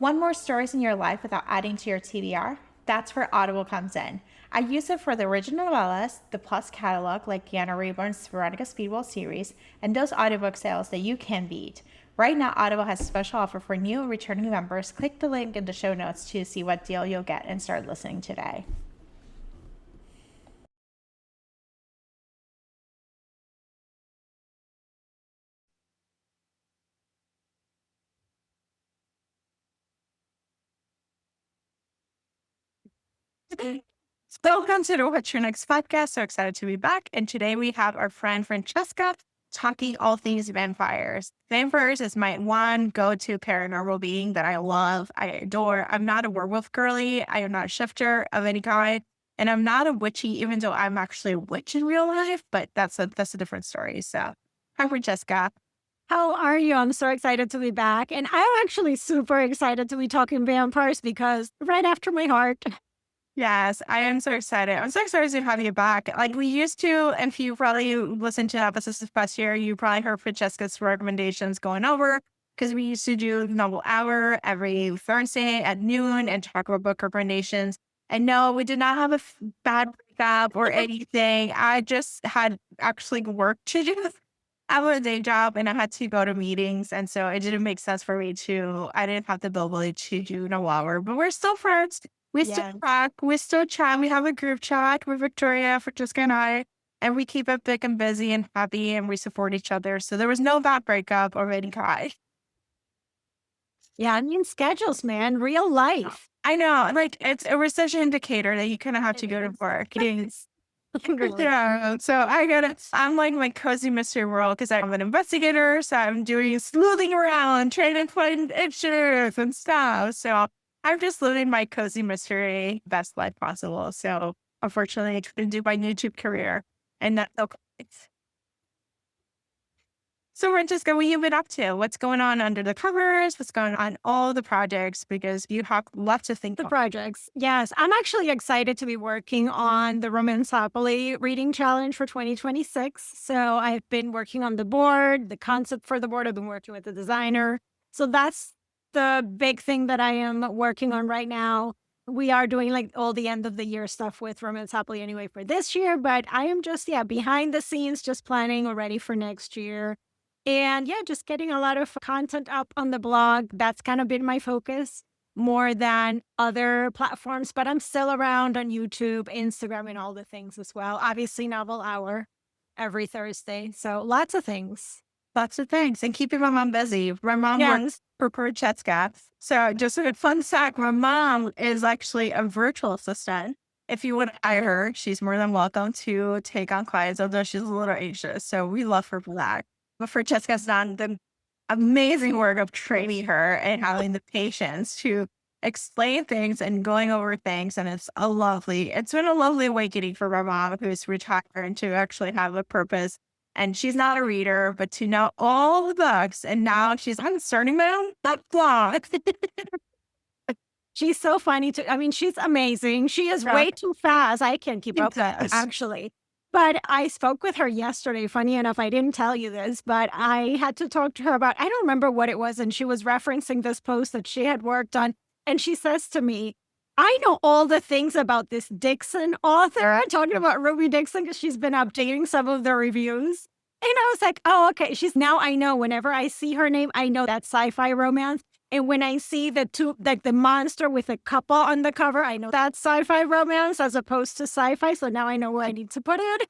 Want more stories in your life without adding to your TBR? That's where Audible comes in. I use it for the original novellas, the Plus catalog like Deanna Rayburn's Veronica Speedwell series, and those audiobook sales that you can beat. Right now, Audible has a special offer for new and returning members. Click the link in the show notes to see what deal you'll get and start listening today. Welcome to the What's Your Next podcast. So excited to be back. And today we have our friend Francesca talking all things vampires. Vampires is my one go-to paranormal being that I love, I adore. I'm not a werewolf girly. I am not a shifter of any kind. And I'm not a witchy, even though I'm actually a witch in real life, but that's a different story. So hi Francesca. How are you? I'm so excited to be back. And I'm actually super excited to be talking vampires because right after my heart. Yes, I am so excited. I'm so excited to have you back. Like we used to, and if you probably listened to episodes this past year, you probably heard Francesca's recommendations going over because we used to do novel hour every Thursday at noon and talk about book recommendations. And no, we did not have a bad breakup or anything. I just had actually work to do. I have a day job and I had to go to meetings. And so it didn't make sense for me I didn't have the ability to do no hour, but we're still friends. We still Yes. talk, we still chat. We have a group chat with Victoria, Francesca, and I, and we keep it big and busy and happy, and we support each other. So there was no bad breakup or any kind. Yeah, I mean, schedules, man, real life. I know, like it's a recession indicator that you kind of have to It go to is. work. It is. Literally. Yeah, so I gotta. I'm like my cozy mystery world because I'm an investigator, so I'm doing sleuthing around, trying to find issues and stuff. So I'm just living my cozy mystery best life possible. So unfortunately, I couldn't do my YouTube career, and that's okay. So Francesca, what you been up to? What's going on under the covers? What's going on all the projects? Because you have lots to think The of. projects. Yes, I'm actually excited to be working on the Romanceopoly reading challenge for 2026. So I've been working on the board, the concept for the board. I've been working with the designer. So that's the big thing that I am working on right now. We are doing like all the end of the year stuff with Romanceopoly anyway for this year, but I am just, behind the scenes, just planning already for next year. And just getting a lot of content up on the blog. That's kind of been my focus more than other platforms, but I'm still around on YouTube, Instagram, and all the things as well. Obviously, Novel Hour every Thursday. So lots of things. Lots of things and keeping my mom busy. My mom Yeah. works for Francesca. So just a fun fact, my mom is actually a virtual assistant. If you want to hire her, she's more than welcome to take on clients, although she's a little anxious. So we love her for that. But Francesca's done the amazing work of training her and having the patience to explain things and going over things. And it's been a lovely awakening for my mom who's retired and to actually have a purpose. And she's not a reader, but to know all the books. And now I'm starting my own book blog. She's so funny too. I mean, she's amazing. She is way too fast. I can't keep up with her, actually. But I spoke with her yesterday. Funny enough, I didn't tell you this, but I had to talk to her about, I don't remember what it was. And she was referencing this post that she had worked on. And she says to me, I know all the things about this Dixon author. I'm talking about Ruby Dixon because she's been updating some of the reviews. And I was like, oh, okay. Now I know whenever I see her name, I know that sci-fi romance. And when I see the two, like the monster with a couple on the cover, I know that's sci-fi romance as opposed to sci-fi. So now I know where I need to put it.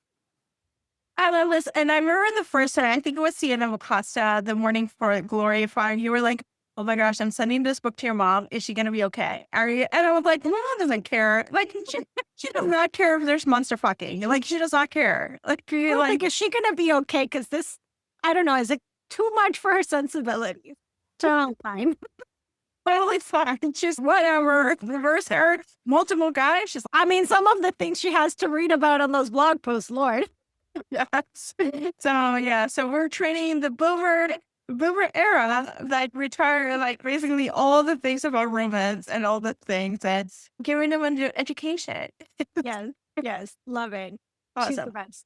I love this. And I remember the first time, I think it was Sienna Acosta, the morning for Glory Fire, you were like, oh my gosh, I'm sending this book to your mom. Is she going to be okay? Are you? And I was like, mom doesn't care. Like, she does not care if there's monster fucking. Like, she does not care. Like, you're like, Like, is she going to be okay? Because this, I don't know, is it too much for her sensibilities? So I'm fine. well, it's fine. She's whatever. Reverse her, multiple guys. I mean, some of the things she has to read about on those blog posts, Lord. Yes. So, yeah. So we're training the boomer era that retire, like, basically all the things about romance and all the things that's giving them an education. Yes. Yes. Love it. She's the Awesome. best.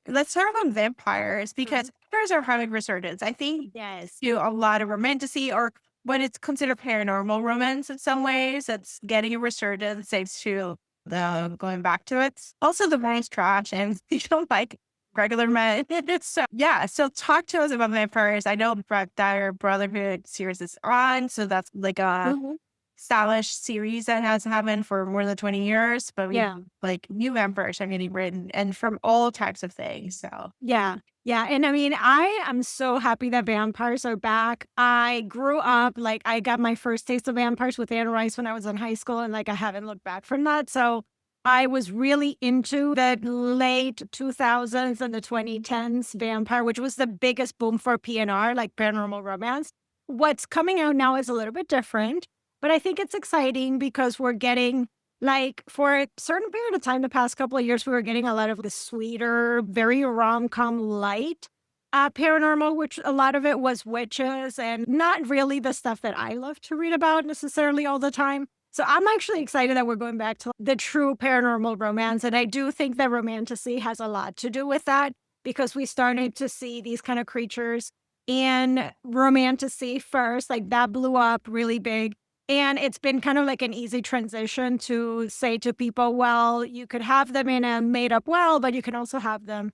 Let's talk about vampires because vampires are having resurgence. I think Yes. do a lot of romantasy or But it's considered paranormal romance in some ways. It's getting a resurgence thanks to the going back to it. Also, the man's trash and you don't like regular men. So, yeah. So, talk to us about vampires. I know Black Dagger Brotherhood series is on. So, that's like a Mhm. established series that has happened for more than 20 years. But we Yeah. like new vampires are getting written and from all types of things. So, Yeah. Yeah. And I mean, I am so happy that vampires are back. I grew up, like, I got my first taste of vampires with Anne Rice when I was in high school, and like, I haven't looked back from that. So I was really into the late 2000s and the 2010s vampire, which was the biggest boom for PNR, like paranormal romance. What's coming out now is a little bit different, but I think it's exciting because we're getting like, for a certain period of time, the past couple of years, we were getting a lot of the sweeter, very rom-com light paranormal, which a lot of it was witches and not really the stuff that I love to read about necessarily all the time. So I'm actually excited that we're going back to the true paranormal romance. And I do think that romantasy has a lot to do with that because we started to see these kind of creatures in romantasy first, like that blew up really big. And it's been kind of like an easy transition to say to people, well, you could have them in a made up well, but you can also have them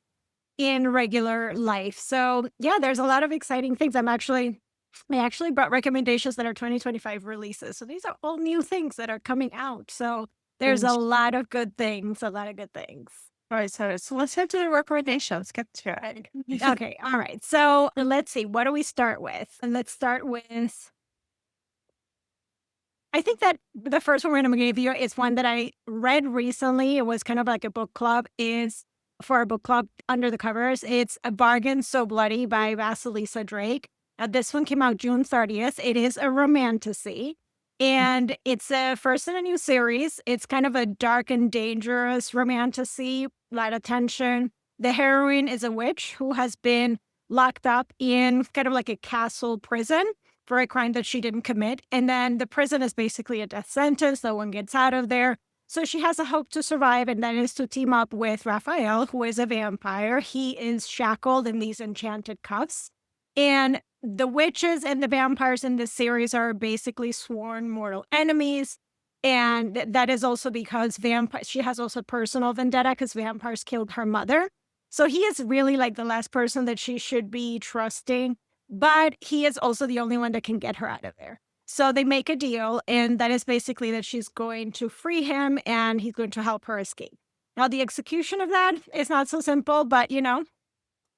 in regular life. So, yeah, there's a lot of exciting things. I actually brought recommendations that are 2025 releases. So these are all new things that are coming out. So there's a lot of good things, a lot of good things. all right. So let's head to the recommendations. Get to it. Okay. All right. So let's see. What do we start with? And let's start with I think that the first one we're going to give you is one that I read recently. It was kind of like a book club. Is for a book club under the covers. It's A Bargain So Bloody by Vasilisa Drake. This one came out June 30th. It is a romantasy, and it's a first in a new series. It's kind of a dark and dangerous romantasy, a lot of tension. The heroine is a witch who has been locked up in kind of like a castle prison for a crime that she didn't commit. And then the prison is basically a death sentence. No one gets out of there. So she has a hope to survive, and that is to team up with Raphael, who is a vampire. He is shackled in these enchanted cuffs. And the witches and the vampires in this series are basically sworn mortal enemies. And that is also because she has also personal vendetta because vampires killed her mother. So he is really like the last person that she should be trusting, but he is also the only one that can get her out of there. So they make a deal, and that is basically that she's going to free him and he's going to help her escape. Now, the execution of that is not so simple, but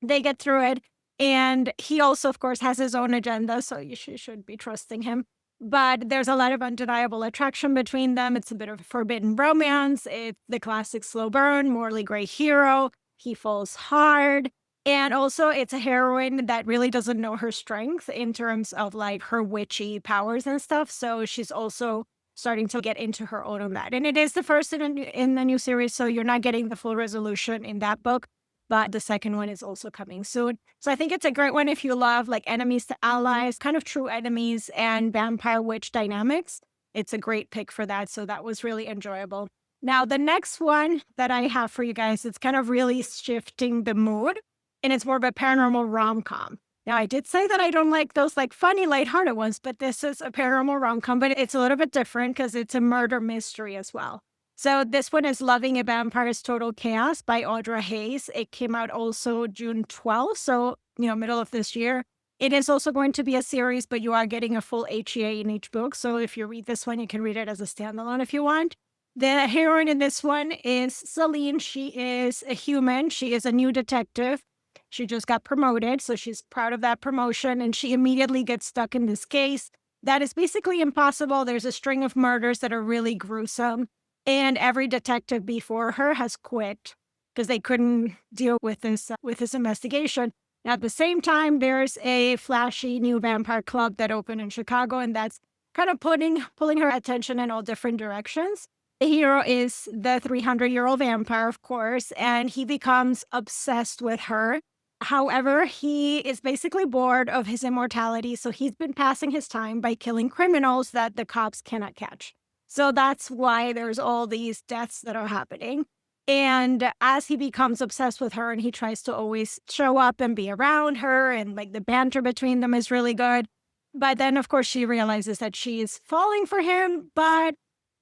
they get through it. And he also, of course, has his own agenda, so you should be trusting him. But there's a lot of undeniable attraction between them. It's a bit of a forbidden romance. It's the classic slow burn, morally gray hero. He falls hard. And also, it's a heroine that really doesn't know her strength in terms of like her witchy powers and stuff. So she's also starting to get into her own on that. And it is the first in the new series, so you're not getting the full resolution in that book. But the second one is also coming soon. So I think it's a great one if you love like enemies to allies, kind of true enemies and vampire witch dynamics. It's a great pick for that. So that was really enjoyable. Now, the next one that I have for you guys, it's kind of really shifting the mood, and it's more of a paranormal rom-com. Now, I did say that I don't like those like funny, lighthearted ones, but this is a paranormal rom-com, but it's a little bit different because it's a murder mystery as well. So this one is Loving a Vampire's Total Chaos by Audra Hayes. It came out also June 12th, so, middle of this year. It is also going to be a series, but you are getting a full HEA in each book. So if you read this one, you can read it as a standalone if you want. The heroine in this one is Celine. She is a human. She is a new detective. She just got promoted, so she's proud of that promotion, and she immediately gets stuck in this case that is basically impossible. There's a string of murders that are really gruesome, and every detective before her has quit because they couldn't deal with this investigation. At the same time, there's a flashy new vampire club that opened in Chicago, and that's kind of pulling her attention in all different directions. The hero is the 300-year-old vampire, of course, and he becomes obsessed with her. However, he is basically bored of his immortality, so he's been passing his time by killing criminals that the cops cannot catch. So that's why there's all these deaths that are happening. And as he becomes obsessed with her and he tries to always show up and be around her, and like the banter between them is really good, But then, of course, she realizes that she's falling for him, but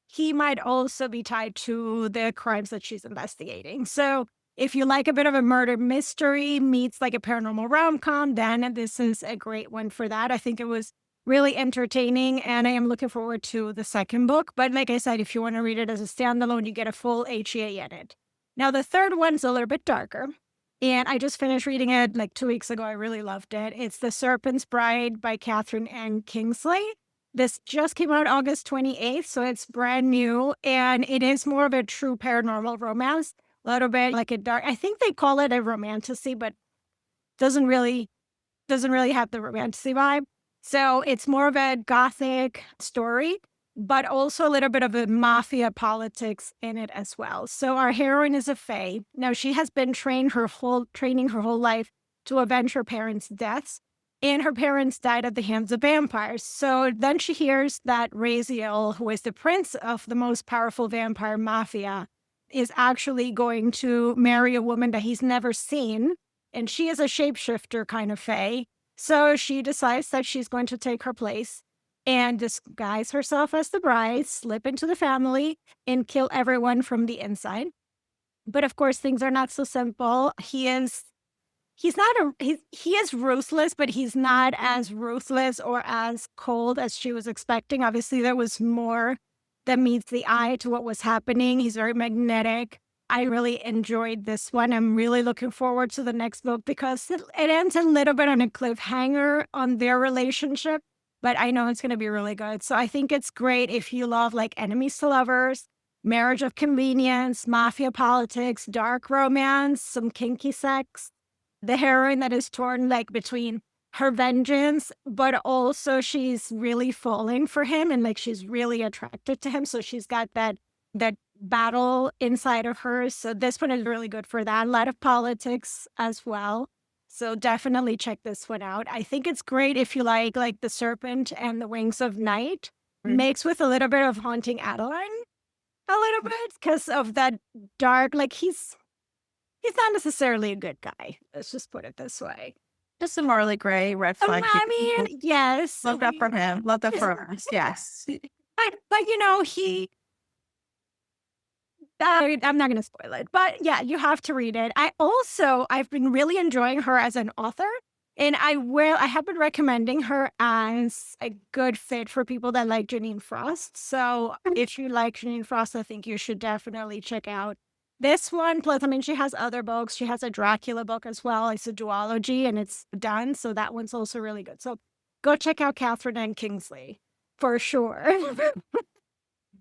he might also be tied to the crimes that she's investigating. So if you like a bit of a murder mystery meets like a paranormal rom-com, then this is a great one for that. I think it was really entertaining, and I am looking forward to the second book. But like I said, if you want to read it as a standalone, you get a full HEA in it. Now, the third one's a little bit darker, and I just finished reading it like 2 weeks ago. I really loved it. It's The Serpent's Bride by Catherine Ann Kingsley. This just came out August 28th, so it's brand new, and it is more of a true paranormal romance, a little bit like a dark, I think they call it a romantasy, but doesn't really have the romantasy vibe. So it's more of a gothic story, but also a little bit of a mafia politics in it as well. So our heroine is a fae. Now she has been training her whole life to avenge her parents' deaths, and her parents died at the hands of vampires. So then she hears that Raziel, who is the prince of the most powerful vampire mafia, is actually going to marry a woman that he's never seen, and she is a shapeshifter kind of fae. So she decides that she's going to take her place and disguise herself as the bride, slip into the family, and kill everyone from the inside. But of course, things are not so simple. He is ruthless, but he's not as ruthless or as cold as she was expecting. Obviously, there was more that meets the eye to what was happening. He's very magnetic. I really enjoyed this one. I'm really looking forward to the next book because it ends a little bit on a cliffhanger on their relationship, but I know it's going to be really good. So I think it's great if you love like enemies to lovers, marriage of convenience, mafia politics, dark romance, some kinky sex. The heroine that is torn like between her vengeance, but also she's really falling for him and like she's really attracted to him. So she's got that battle inside of her. So this one is really good for that. A lot of politics as well. So definitely check this one out. I think it's great if you like The Serpent and the Wings of Night, mixed with a little bit of Haunting Adeline, a little bit, because of that dark, like he's not necessarily a good guy. Let's just put it this way. Just a morally gray red flag. I mean, yes. Love that for him. Love that for us. Yes. But you know, I'm not going to spoil it, but yeah, you have to read it. I've been really enjoying her as an author, and I have been recommending her as a good fit for people that like Janine Frost. So if you like Janine Frost, I think you should definitely check out this one. Plus, I mean, she has other books. She has a Dracula book as well. It's a duology, and it's done. So that one's also really good. So go check out Catherine Ann Kingsley for sure.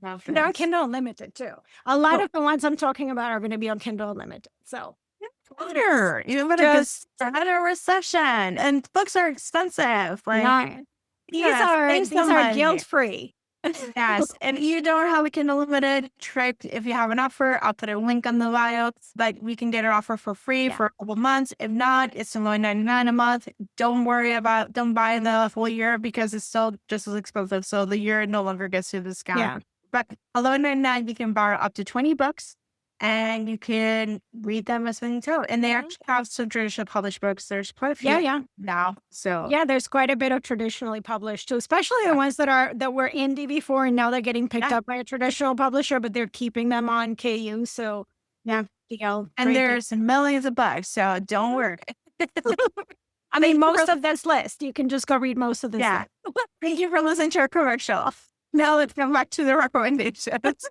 They're on Kindle Unlimited too. A lot of the ones I'm talking about are going to be on Kindle Unlimited. So, you better just had a recession, and books are expensive. Like these are guilt free. Yes, and if you don't have a Kindle Unlimited, if you have an offer, I'll put a link on the bio. Like we can get an offer for free for a couple months. If not, it's only $9.99 a month. Don't buy the full year because it's still just as expensive. So the year no longer gets you the discount. Yeah. But $11.99, you can borrow up to 20 books, and you can read them as when you tell. And they actually have some traditional published books. There's quite a few now. So yeah, there's quite a bit of traditionally published too, especially the ones that were indie before, and now they're getting picked up by a traditional publisher, but they're keeping them on KU. So and there's millions of books. So don't worry. I mean, most of this list, you can just go read most of this list. Thank you for listening to our commercial. Now let's come back to the recommendations.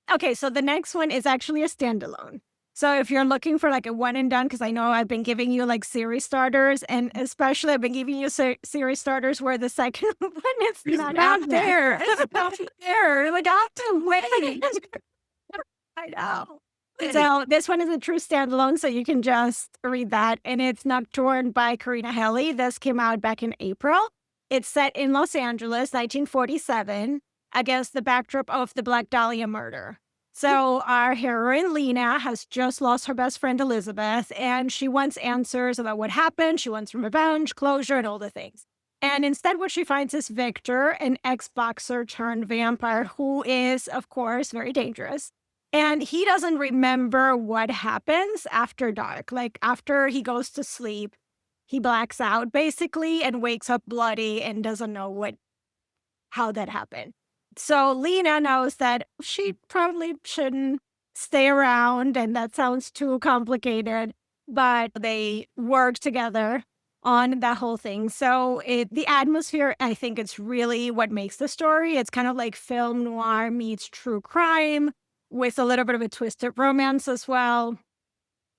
Okay, so the next one is actually a standalone. So if you're looking for like a one and done, because I know I've been giving you like series starters, and especially I've been giving you series starters where the second one is not out there. It's not there. Like, I have to wait. I know. So this one is a true standalone, so you can just read that. And it's Nocturne by Karina Helly. This came out back in April. It's set in Los Angeles, 1947, against the backdrop of the Black Dahlia murder. So our heroine, Lena, has just lost her best friend, Elizabeth, and she wants answers about what happened. She wants revenge, closure, and all the things. And instead, what she finds is Victor, an ex-boxer turned vampire who is, of course, very dangerous. And he doesn't remember what happens after dark. Like, after he goes to sleep, he blacks out basically and wakes up bloody and doesn't know how that happened. So Lena knows that she probably shouldn't stay around, and that sounds too complicated, but they work together on that whole thing. So the atmosphere, I think it's really what makes the story. It's kind of like film noir meets true crime with a little bit of a twisted romance as well.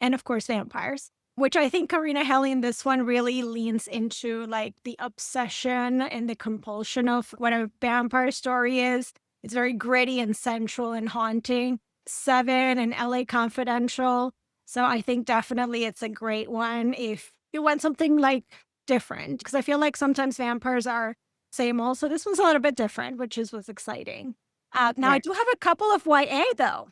And of course, vampires, which I think Karina Helly in this one really leans into like the obsession and the compulsion of what a vampire story is. It's very gritty and sensual and haunting. Seven and LA Confidential. So I think definitely it's a great one if you want something like different, because I feel like sometimes vampires are same old. So this one's a little bit different, which is what's exciting. Now I do have a couple of YA though.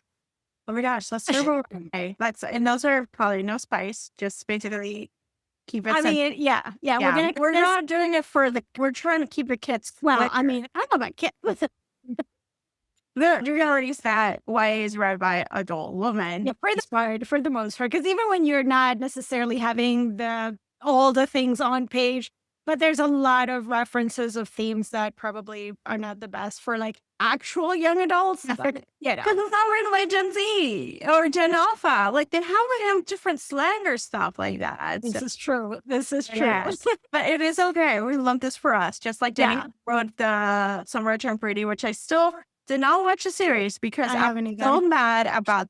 Oh my gosh, let's hear okay. And those are probably no spice, just basically keep it. I mean, yeah. We're not doing it we're trying to keep the kids. Well, I mean, I have a kid with it. You're already that YA is read by adult women. Yeah, for the most part, because even when you're not necessarily having all the things on page, but there's a lot of references of themes that probably are not the best for like actual young adults. But, you know, because it's not written by Gen Z or Gen Alpha. Like they have different slang or stuff like that. This is true. Yes. But it is okay. We love this for us. Just like Jenny wrote the Summer Term Pretty, which I still did not watch the series because I'm so mad about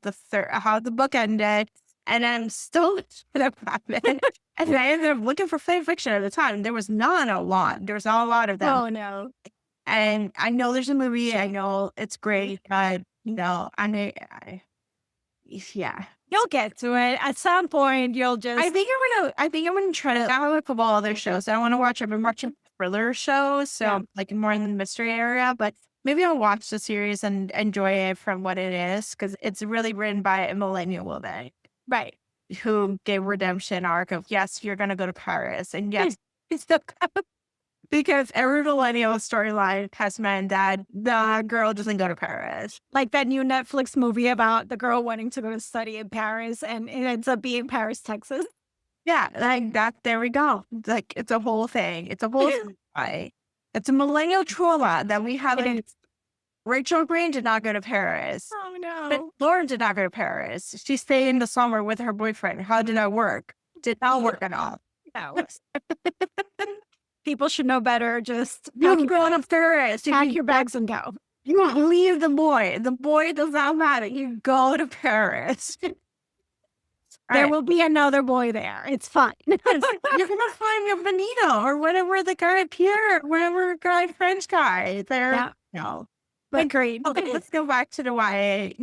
how the book ended, and I'm still mad about it. And I ended up looking for fan fiction at the time. There was not a lot. There was not a lot of them. Oh no! And I know there's a movie. I know it's great, but yeah, you'll get to it at some point. You'll just. I think I'm gonna try to. I have a couple other shows I want to watch. I've been watching thriller shows, so like more in the mystery area, but. Maybe I'll watch the series and enjoy it from what it is, because it's really written by a millennial woman. Right. Who gave redemption arc of, yes, you're going to go to Paris. And yes, it's because every millennial storyline has meant that the girl doesn't go to Paris. Like that new Netflix movie about the girl wanting to go to study in Paris, and it ends up being Paris, Texas. Yeah, like that. There we go. Like it's a whole thing. It's a whole thing. It's a millennial trauma that we have. Rachel Green did not go to Paris. Oh, no. But Lauren did not go to Paris. She stayed in the summer with her boyfriend. How did that work? Did not work at all. No. People should know better. Just you're going to Paris. Pack your bags and go. You won't leave the boy. The boy does not matter. You go to Paris. There will be another boy there. It's fine. You're going to find your Benito or whatever the guy Pierre, whatever guy, French guy. No. But great. Okay, let's go back to the YA.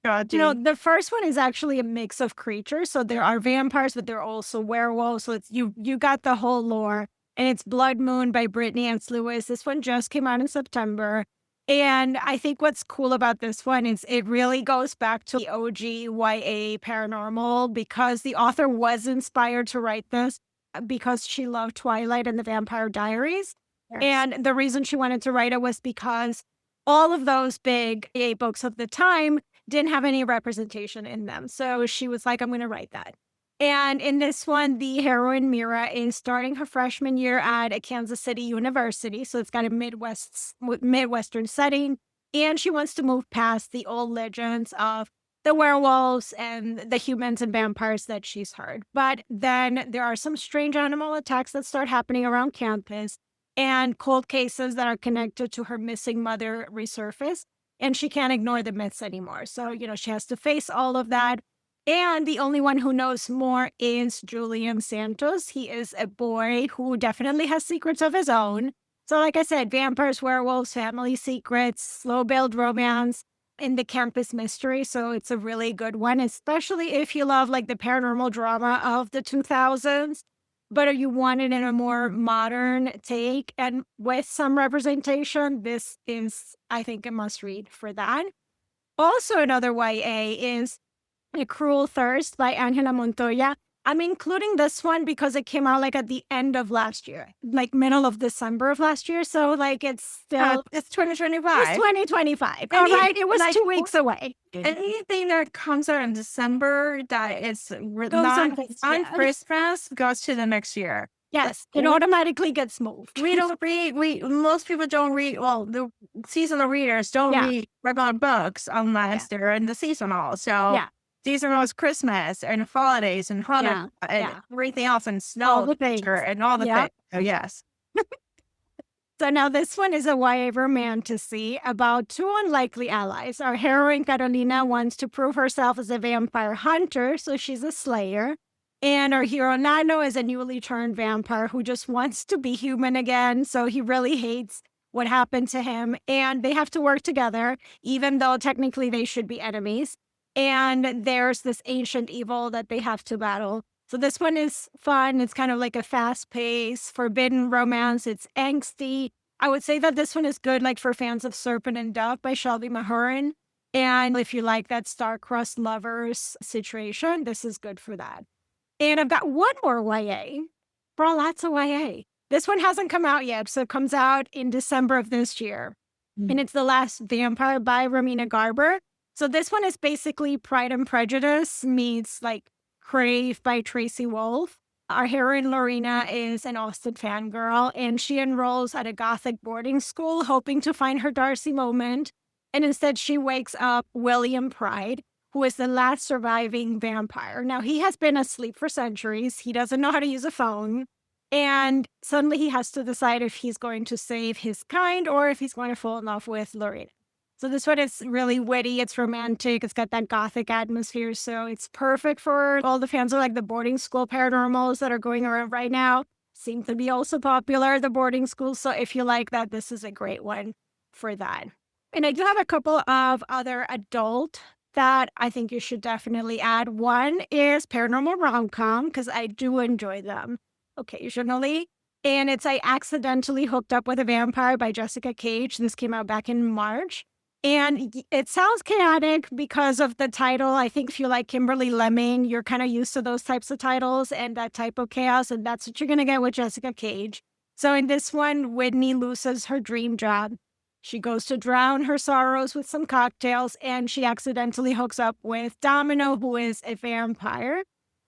The first one is actually a mix of creatures. So there are vampires, but there are also werewolves. So it's you got the whole lore. And it's Blood Moon by Brittany Ann Lewis. This one just came out in September. And I think what's cool about this one is it really goes back to the OG YA paranormal, because the author was inspired to write this because she loved Twilight and the Vampire Diaries. Yes. And the reason she wanted to write it was because all of those big YA books of the time didn't have any representation in them. So she was like, I'm going to write that. And in this one, the heroine Mira is starting her freshman year at a Kansas City university. So it's got a Midwestern setting. And she wants to move past the old legends of the werewolves and the humans and vampires that she's heard. But then there are some strange animal attacks that start happening around campus, and cold cases that are connected to her missing mother resurface. And she can't ignore the myths anymore. So, she has to face all of that. And the only one who knows more is Julian Santos. He is a boy who definitely has secrets of his own. So like I said, vampires, werewolves, family secrets, slow-build romance, and the campus mystery. So it's a really good one, especially if you love like the paranormal drama of the 2000s. But if you want it in a more modern take and with some representation, this is, I think, a must-read for that. Also, another YA is A Cruel Thirst by Angela Montoya. I'm including this one because it came out like at the end of last year, like middle of December of last year. So like it's still It's it's 2025. 2025. All right. It was like, 2 weeks away. anything that comes out in December that is Goes on not next on year. Christmas goes to the next year. Yes, But it automatically gets moved. we don't read. Most people don't read. Well, the seasonal readers don't Yeah. read regular books unless they're in the seasonal. So Yeah. seasonal is Christmas and holidays and Hanukkah and Yeah. everything else and All snow the things. and all the Yep. things. Oh yes. So now this one is a YA romantasy about two unlikely allies. Our heroine Carolina wants to prove herself as a vampire hunter, so she's a slayer. And our hero Nano is a newly turned vampire who just wants to be human again, so he really hates what happened to him. And they have to work together, even though technically they should be enemies. And there's this ancient evil that they have to battle. So this one is fun. It's kind of like a fast-paced, forbidden romance. It's angsty. I would say that this one is good, like for fans of Serpent and Dove by Shelby Mahurin. And if you like that star-crossed lovers situation, this is good for that. And I've got one more YA. Bro, lots of YA. This one hasn't come out yet, so it comes out in December of this year. And it's The Last Vampire by Romina Garber. So this one is basically Pride and Prejudice meets like Crave by Tracy Wolff. Our heroine Lorena is an Austen fangirl, and she enrolls at a gothic boarding school hoping to find her Darcy moment. And instead she wakes up William Pride, who is the last surviving vampire. Now, he has been asleep for centuries. He doesn't know how to use a phone. And suddenly he has to decide if he's going to save his kind or if he's going to fall in love with Lorena. So this one is really witty. It's romantic. It's got that gothic atmosphere. So it's perfect for all the fans of like the boarding school paranormals that are going around right now. Seem to be also popular, the boarding schools. So if you like that, this is a great one for that. And I do have a couple of other adult that I think you should definitely add. One is paranormal romcom, because I do enjoy them occasionally. And it's I Accidentally Hooked Up with a Vampire by Jessica Cage. This came out back in March. And it sounds chaotic because of the title. I think if you like Kimberly Lemming, you're kind of used to those types of titles and that type of chaos. And that's what you're going to get with Jessica Cage. So in this one, Whitney loses her dream job. She goes to drown her sorrows with some cocktails, and she accidentally hooks up with Domino, who is a vampire.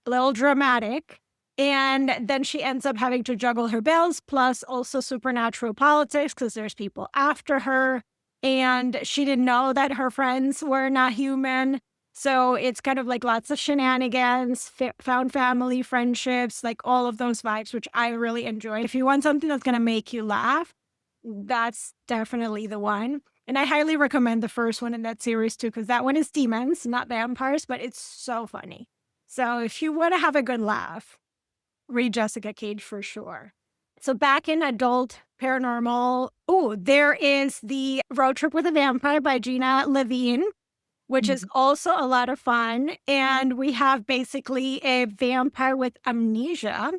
A little dramatic. And then she ends up having to juggle her bills, plus also supernatural politics, because there's people after her. And she didn't know that her friends were not human. So it's kind of like lots of shenanigans, found family, friendships, like all of those vibes, which I really enjoyed. If you want something that's going to make you laugh, that's definitely the one. And I highly recommend the first one in that series too, because that one is demons, not vampires, but it's so funny. So if you want to have a good laugh, read Jessica Cage for sure. So back in adult paranormal, there is the Road Trip with a Vampire by Gina Levine, which is also a lot of fun. And we have basically a vampire with amnesia.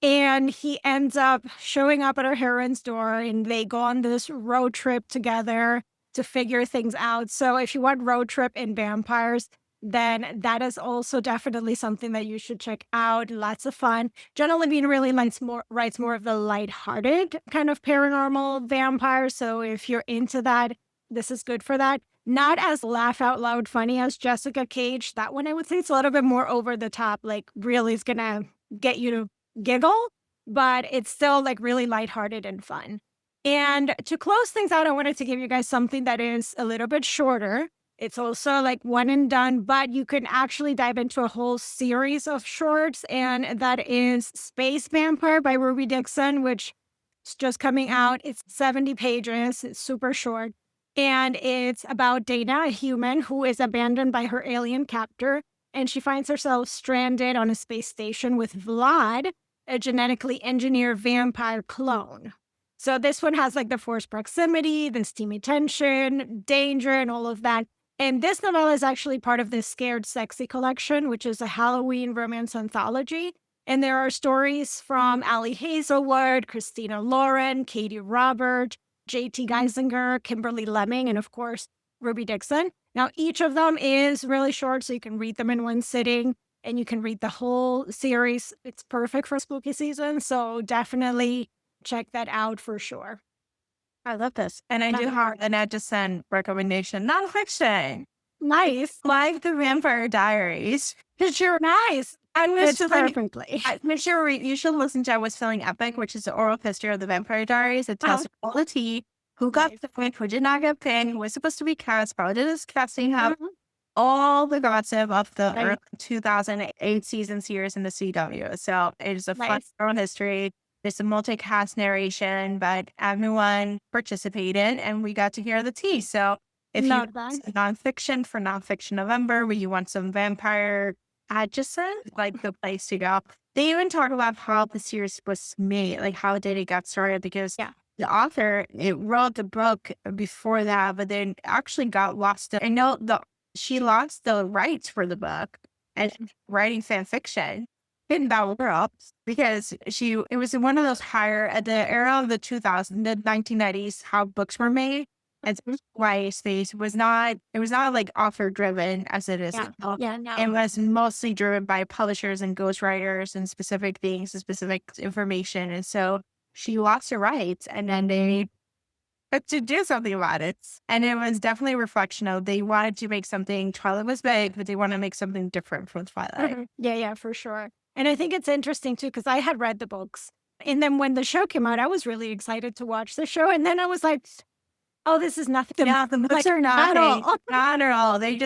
And he ends up showing up at our heroine's door, and they go on this road trip together to figure things out. So if you want road trip and vampires, then that is also definitely something that you should check out. Lots of fun. Jenna Levine really writes more of the lighthearted kind of paranormal vampire. So if you're into that, this is good for that. Not as laugh out loud funny as Jessica Cage. That one I would say it's a little bit more over the top, like really is gonna get you to giggle, but it's still like really lighthearted and fun. And to close things out, I wanted to give you guys something that is a little bit shorter. It's also like one and done, but you can actually dive into a whole series of shorts, and that is Space Vampire by Ruby Dixon, which is just coming out. It's 70 pages. It's super short. And it's about Dana, a human who is abandoned by her alien captor, and she finds herself stranded on a space station with Vlad, a genetically engineered vampire clone. So this one has like the forced proximity, the steamy tension, danger, and all of that. And this novella is actually part of the Scared Sexy collection, which is a Halloween romance anthology. And there are stories from Ali Hazelwood, Christina Lauren, Katie Robert, J.T. Geisinger, Kimberly Lemming, and of course, Ruby Dixon. Now, each of them is really short, so you can read them in one sitting. and you can read the whole series. It's perfect for spooky season. So definitely check that out for sure. I love this. And I do have an Edison recommendation, nonfiction. Nice. Like the Vampire Diaries. Because you're Nice. I was It's feeling perfectly. you should listen to I Was Feeling Epic, which is the oral history of the Vampire Diaries. It tells you all the tea, who got Nice. picked, who did not get picked, who was supposed to be cast, how did this casting happen, Mhm. all the gossip of the Right. early 2008 season series in the CW. So it is a fun Nice. oral history. It's a multicast narration, but everyone participated and we got to hear the tea. So if you Love that. want nonfiction for Nonfiction November, where you want some vampire adjacent, like the place to go. They even talk about how the series was made, like how did it get started, because Yeah. the author it wrote the book before that, but then actually got lost. I know she lost the rights for the book and writing fan fiction in that world because it was one of those higher at the era of the 2000s, the 1990s, how books were made. And so why space was not it was not like author driven as it is Yeah. now. Yeah. No. It was mostly driven by publishers and ghostwriters and specific things and specific information. And so she lost her rights and then they had to do something about it. And it was definitely a reflection of they wanted to make something. Twilight was big, but they want to make something different from Twilight. Mhm. Yeah. Yeah. For sure. And I think it's interesting too, because I had read the books. And then when the show came out, I was really excited to watch the show. And then I was like, oh, this is nothing. Yeah, the books Like, are at not all. not at all. They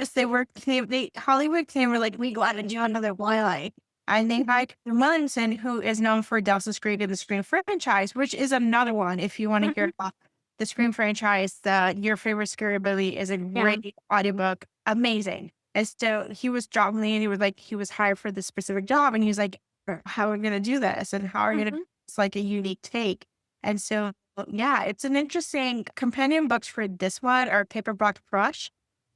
Hollywood came were like, we got to do another Twilight. And they hired Williamson, who is known for Dawson's Creek and the Scream franchise, which is another one. If you want to hear about the Scream franchise, Your Favorite Scary Movie is a great audiobook. Amazing. And so he was jobbing and he was hired for this specific job. And he was like, how are we going to do this? And how are we going to, it's like a unique take. And so yeah, it's an interesting companion books for this one are Paperback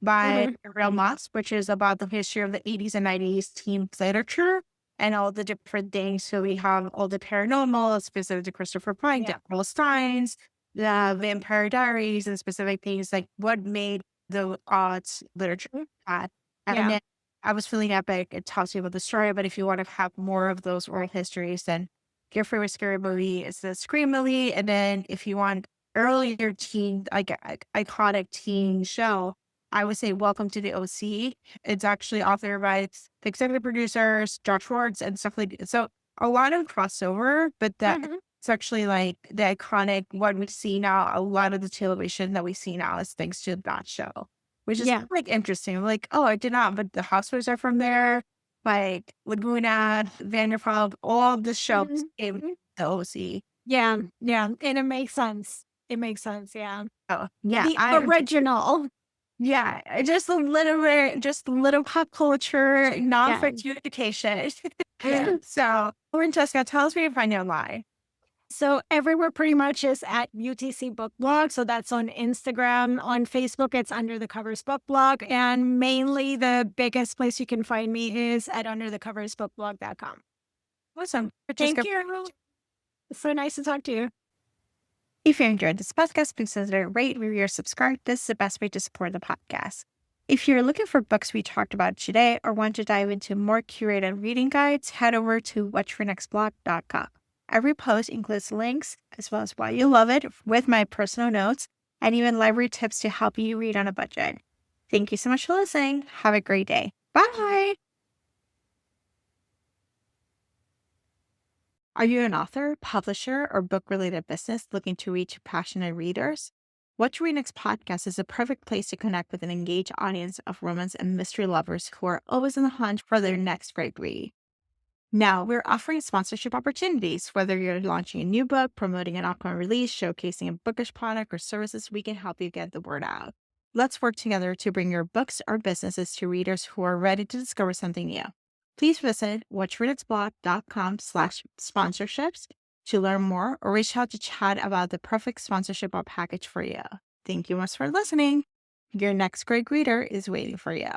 by Real Moss, which is about the history of the 80s and 90s teen literature and all the different things. So we have all the paranormal, specific to Christopher Pike, Deborah Steins, the Vampire Diaries, and specific things like what made the odds literature bad. And then I Was Feeling Epic. It tells you about the story, but if you want to have more of those oral histories, then Your Favorite Scary Movie is the Scream movie. And then if you want earlier teen, like iconic teen show, I would say Welcome to the OC. It's actually authored by the executive producers, Josh Schwartz, and stuff like that. So a lot of crossover, but it's actually like the iconic what we see now. A lot of the television that we see now is thanks to that show, which is like interesting. Like, oh, I did not, but the housewives are from there. Like Laguna, Vanderpump, all the shows came the OC. Yeah. Yeah. And it makes sense. It makes sense. Yeah. Oh, yeah. The original. Yeah, just a little bit, just a little pop culture, non-fiction education. So, Francesca, tell us where you find you online. So everywhere pretty much is at UTC Book Blog. So that's on Instagram. On Facebook, it's Under the Covers Book Blog. And mainly the biggest place you can find me is at underthecoversbookblog.com. Awesome. Thank you. It's so nice to talk to you. If you enjoyed this podcast, please consider rate, review, or subscribe. This is the best way to support the podcast. If you're looking for books we talked about today or want to dive into more curated reading guides, head over to watchfornextblog.com. Every post includes links as well as why you love it with my personal notes and even library tips to help you read on a budget. Thank you so much for listening. Have a great day. Bye. Are you an author, publisher, or book-related business looking to reach passionate readers? What to Read Next podcast is a perfect place to connect with an engaged audience of romance and mystery lovers who are always on the hunt for their next great read. Now, we're offering sponsorship opportunities. Whether you're launching a new book, promoting an upcoming release, showcasing a bookish product or services, we can help you get the word out. Let's work together to bring your books or businesses to readers who are ready to discover something new. Please visit watchfornextblog.com/sponsorships to learn more or reach out to chat about the perfect sponsorship or package for you. Thank you much for listening. Your next great reader is waiting for you.